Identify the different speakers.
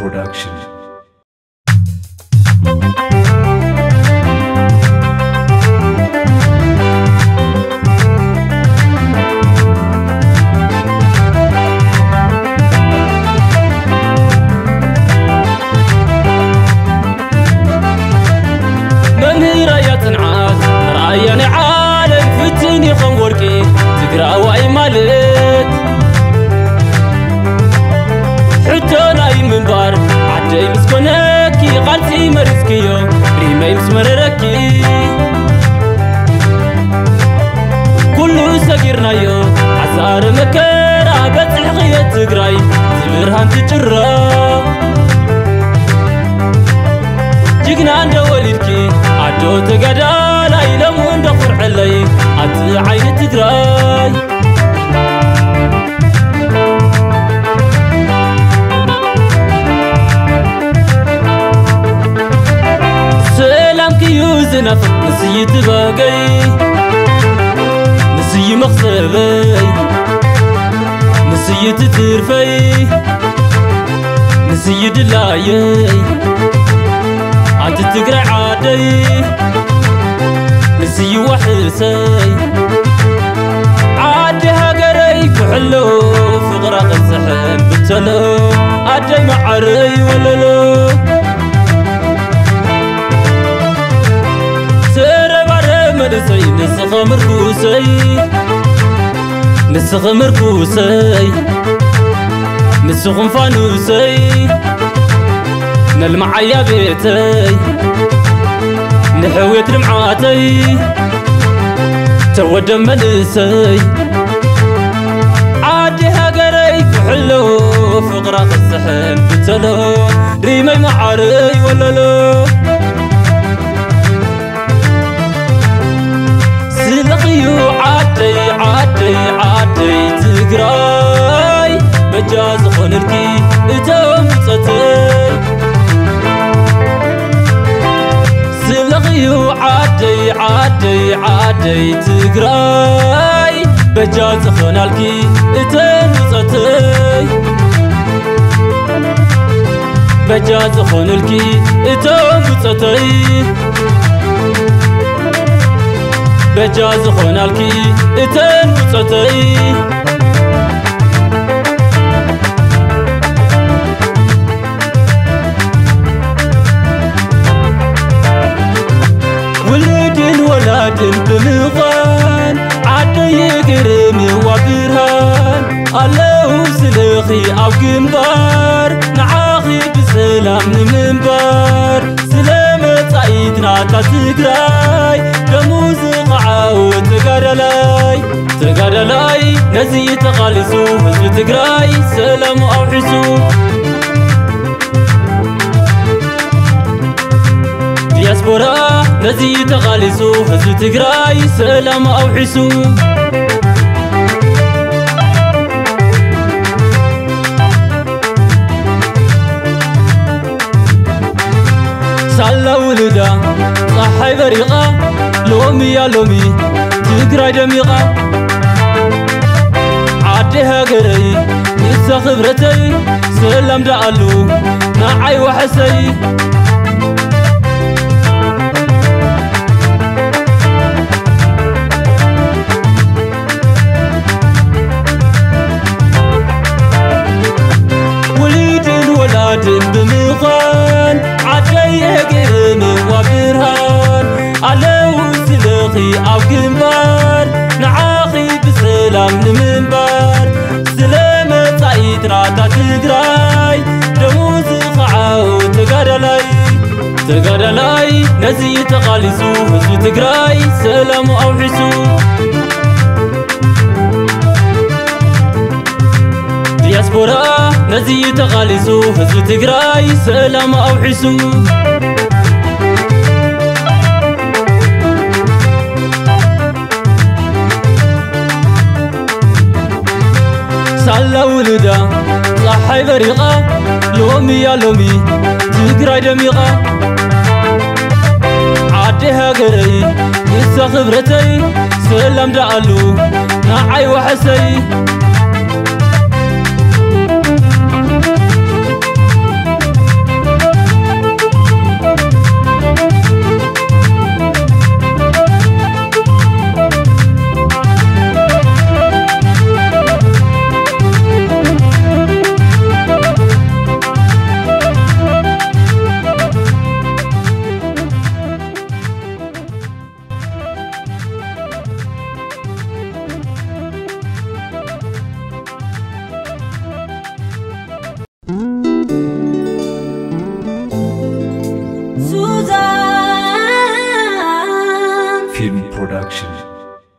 Speaker 1: Production.
Speaker 2: تقرأ مالت حتى من بار عدي مسكنكي قالتي مرسكيو ريما يمسمرركي كله سقيرنا يو عزار مكرا بتحقية تقرأي زبرهان تجرى جيقنا عند والدكي عدو تقدال ايلمو اندقر علي عد عين تقرأي نفق نسي تباقي نسي مخصبي نسي تترفي نسي دلاي عاد تقرأ عادي نسي وحسي عادي هاقري كحلو فقرة الزحم بتلو عادي معري ولا لو نسخ مركوسي نسخ فانوسي نلمع يا بيتي نحويت رمعاتي تود منسي عادي هاقري كحلو فقرة الزحم بتلو ريمي معاري ولا لو سلقيو عادي عادي عادي تقراي مجاز خنركي اتوم تصتي سلقيو عادي عادي عادي تقراي مجاز خنالكي اتوم تصتي مجاز خنالكي اتوم تصتي بجاز خونالكي اتن وصتي ولاد بمغان عدي يقرمي وبرهان الله سلخي او جنبار نعاخي بسلام منبار سلامة عيدنا تتقراي كموزق عاود تقادلاي نزي تقالسو حزب تقراي سلام او حسو دياسبورا نزي تقالسو حزب تقراي سلام او حسو سالا ولدا صحي بريقة لومي يا لومي تقرأ دميقة عاديها قري نسا خبرتي سلام دعالو ناعي وحسي ولاد بمغان عادي يقرمي وبرهان علو سلخي او جنبار نعاخي بسلام منبار سلامة عيد راتا تقراي دموز خعاو تقادلاي نزي تقالسو حزب تقراي سلام او حسو دياسبورا نزي تقالسو حزب تقراي سلام او حسو سالا ولدا صحي بريقة لومي يا لومي تقرأ دميقة عاديها قري نسا خبرتي سلام دعالو ناعي وحسي